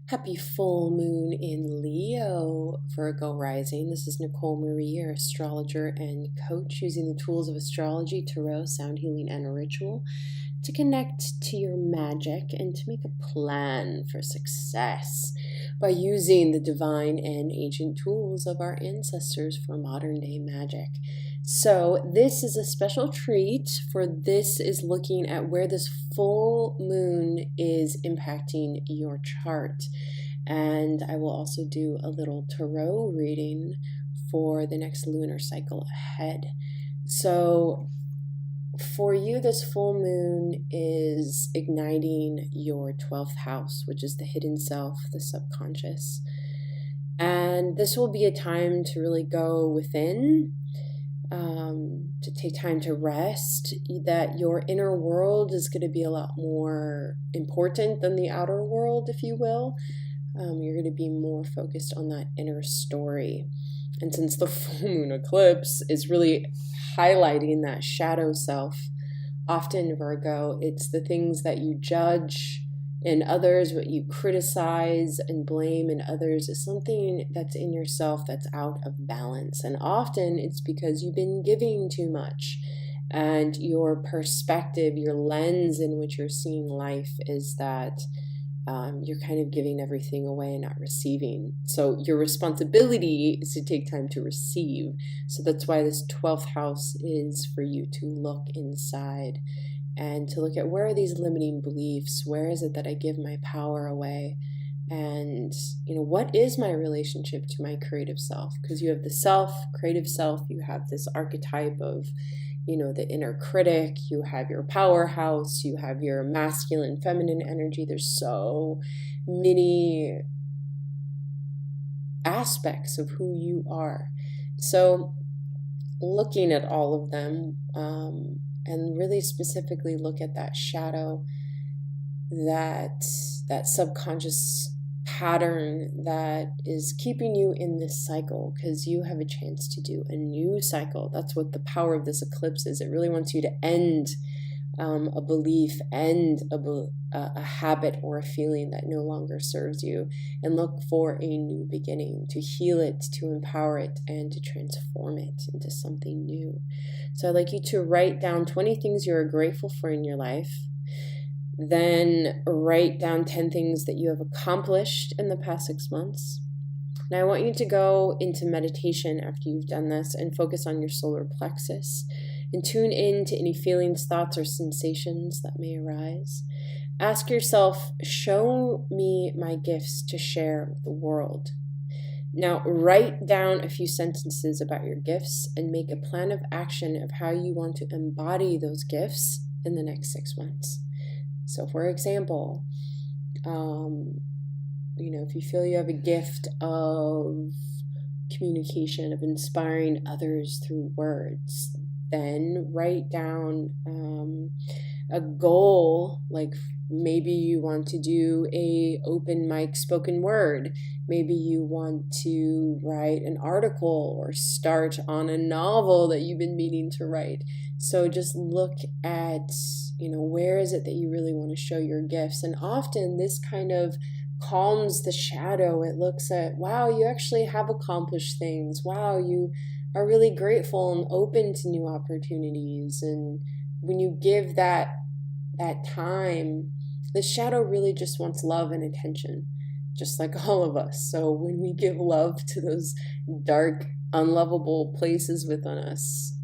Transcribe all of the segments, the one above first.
Happy full moon in Leo, Virgo rising. This is Nicole Marie, your astrologer and coach, using the tools of astrology, tarot, sound healing, and ritual to connect to your magic and to make a plan for success by using the divine and ancient tools of our ancestors for modern day magic. So this is a special treat, for this is looking at where this full moon is impacting your chart. And I will also do a little tarot reading for the next lunar cycle ahead. So for you, this full moon is igniting your 12th house, which is the hidden self, the subconscious. And this will be a time to really go within, to take time to rest, that your inner world is going to be a lot more important than the outer world, if you will. You're going to be more focused on that inner story. And since the full moon eclipse is really highlighting that shadow self, often Virgo, it's the things that you judge in others, what you criticize and blame in others is something that's in yourself that's out of balance. And often it's because you've been giving too much, and your perspective, your lens in which you're seeing life is that you're kind of giving everything away and not receiving. So your responsibility is to take time to receive. So that's why this 12th house is for you to look inside and to look at, where are these limiting beliefs? Where is it that I give my power away? And, what is my relationship to my creative self? Because you have the self, creative self, you have this archetype of, the inner critic, you have your powerhouse, you have your masculine, feminine energy. There's so many aspects of who you are. So looking at all of them, and really specifically look at that shadow, that subconscious pattern that is keeping you in this cycle, because you have a chance to do a new cycle. That's what the power of this eclipse is. It really wants you to end a belief, end a habit or a feeling that no longer serves you, and look for a new beginning, to heal it, to empower it, and to transform it into something new. So I'd like you to write down 20 things you're grateful for in your life. Then write down 10 things that you have accomplished in the past 6 months. Now I want you to go into meditation after you've done this and focus on your solar plexus and tune in to any feelings, thoughts, or sensations that may arise. Ask yourself, show me my gifts to share with the world. Now write down a few sentences about your gifts and make a plan of action of how you want to embody those gifts in the next 6 months. So for example, if you feel you have a gift of communication, of inspiring others through words, then write down a goal, like maybe you want to do a open mic spoken word. Maybe you want to write an article or start on a novel that you've been meaning to write. So just look at, where is it that you really want to show your gifts? And often this kind of calms the shadow. It looks at, wow, you actually have accomplished things. Wow, you are really grateful and open to new opportunities. And when you give that time, the shadow really just wants love and attention, just like all of us. So when we give love to those dark, unlovable places within us,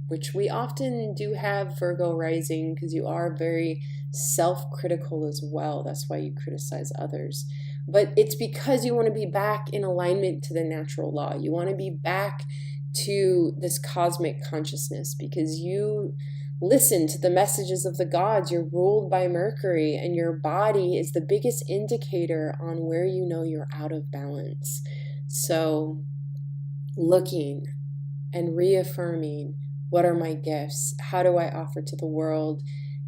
which we often do have, Virgo rising, because you are very self-critical as well. That's why you criticize others. But it's because you want to be back in alignment to the natural law. You want to be back to this cosmic consciousness, because you listen to the messages of the gods. You're ruled by Mercury, and your body is the biggest indicator on where you're out of balance. So looking and reaffirming, what are my gifts? How do I offer to the world?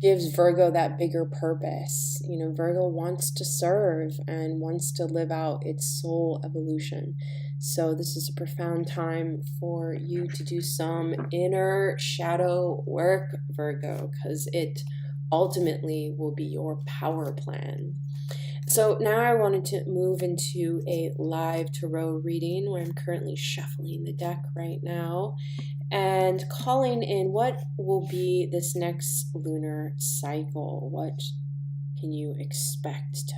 Gives Virgo that bigger purpose. Virgo wants to serve and wants to live out its soul evolution. So this is a profound time for you to do some inner shadow work, Virgo, because it ultimately will be your power plan. So now I wanted to move into a live tarot reading where I'm currently shuffling the deck right now and calling in what will be this next lunar cycle. What can you expect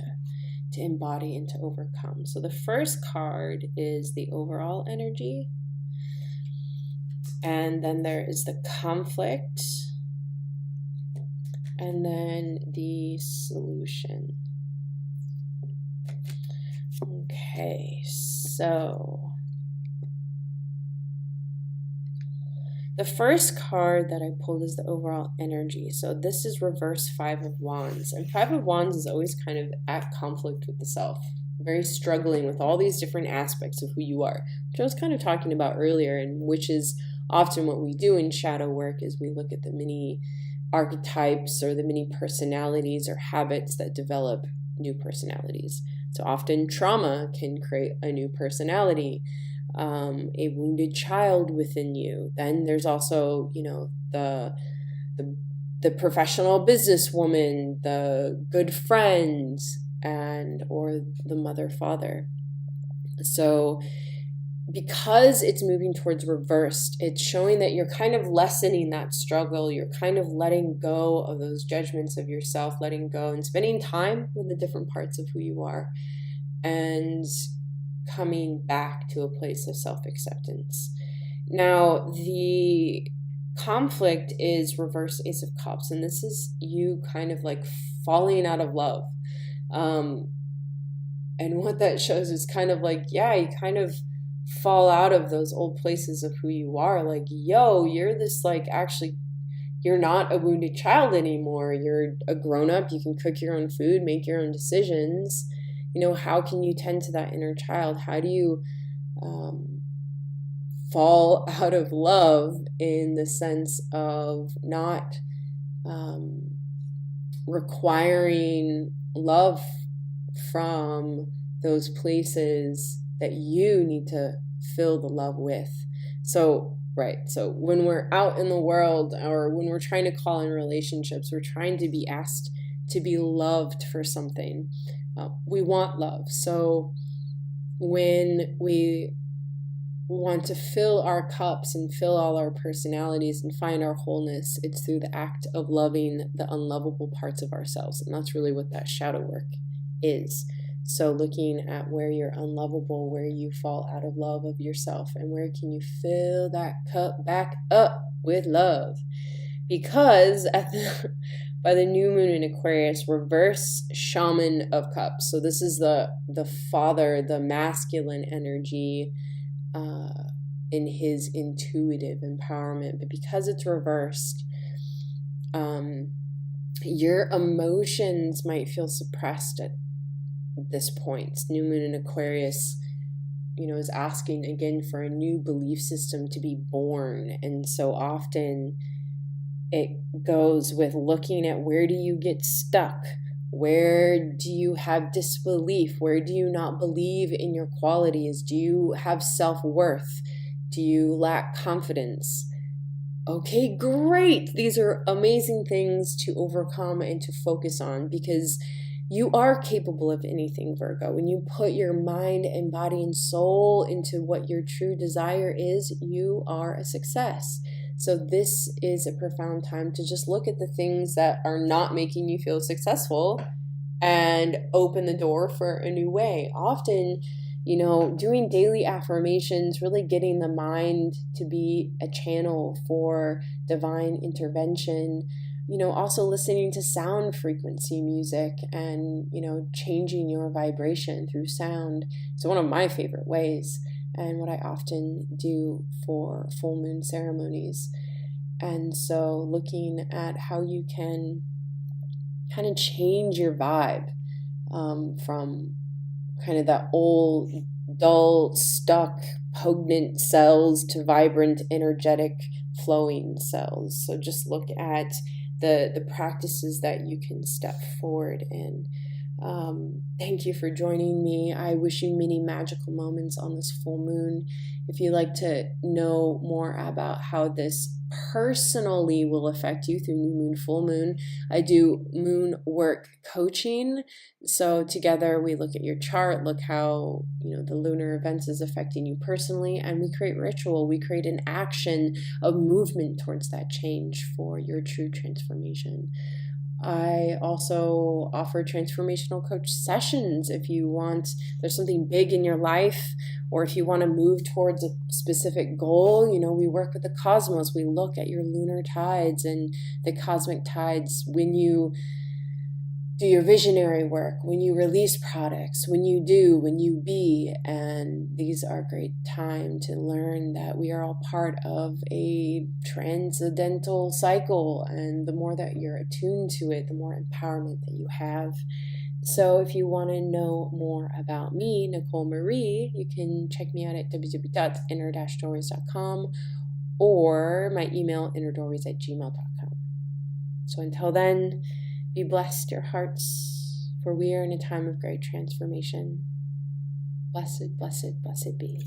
to embody and to overcome? So the first card is the overall energy, and then there is the conflict, and then the solution. Okay, so the first card that I pulled is the overall energy. So this is reverse Five of Wands. And Five of Wands is always kind of at conflict with the self, very struggling with all these different aspects of who you are, which I was kind of talking about earlier, and which is often what we do in shadow work is we look at the many archetypes or the many personalities or habits that develop new personalities. So often trauma can create a new personality, a wounded child within you. Then there's also, the professional businesswoman, the good friend, or the mother, father. So because it's moving towards reversed, it's showing that you're kind of lessening that struggle. You're kind of letting go of those judgments of yourself, letting go and spending time with the different parts of who you are and coming back to a place of self-acceptance. Now, the conflict is reverse Ace of Cups, and this is you kind of like falling out of love. And what that shows is kind of like, you kind of fall out of those old places of who you are. Like, you're this, like, actually, you're not a wounded child anymore. You're a grown-up. You can cook your own food, make your own decisions. How can you tend to that inner child? How do you fall out of love in the sense of not requiring love from those places that you need to fill the love with? So when we're out in the world or when we're trying to call in relationships, we're trying to be asked to be loved for something. We want love. So when we want to fill our cups and fill all our personalities and find our wholeness, it's through the act of loving the unlovable parts of ourselves. And that's really what that shadow work is. So looking at where you're unlovable, where you fall out of love of yourself, and where can you fill that cup back up with love? Because by the new moon in Aquarius, reverse Shaman of Cups. So this is the father, the masculine energy in his intuitive empowerment. But because it's reversed, your emotions might feel suppressed at this point. New moon in Aquarius, is asking again for a new belief system to be born. And so often it goes with looking at where do you get stuck? Where do you have disbelief? Where do you not believe in your qualities? Do you have self-worth? Do you lack confidence? Okay, great. These are amazing things to overcome and to focus on, because you are capable of anything, Virgo. When you put your mind and body and soul into what your true desire is, you are a success. So this is a profound time to just look at the things that are not making you feel successful and open the door for a new way. Often, doing daily affirmations, really getting the mind to be a channel for divine intervention, also listening to sound frequency music and, changing your vibration through sound is one of my favorite ways, and what I often do for full moon ceremonies. And so looking at how you can kind of change your vibe from kind of that old, dull, stuck, pognant cells to vibrant, energetic, flowing cells. So just look at the practices that you can step forward in. Thank you for joining me. I wish you many magical moments on this full moon. If you'd like to know more about how this personally will affect you through new moon, full moon, I do moon work coaching. So together we look at your chart, look how, the lunar events is affecting you personally, and we create ritual. We create an action of movement towards that change for your true transformation. I also offer transformational coach sessions if you want, there's something big in your life, or if you want to move towards a specific goal. We work with the cosmos. We look at your lunar tides and the cosmic tides when you do your visionary work, when you release products, when you be. And these are a great time to learn that we are all part of a transcendental cycle. And the more that you're attuned to it, the more empowerment that you have. So if you want to know more about me, Nicole Marie, you can check me out at www.inner-doorways.com or my email, innerdoorways@gmail.com. So until then, be blessed, your hearts, for we are in a time of great transformation. Blessed, blessed, blessed be.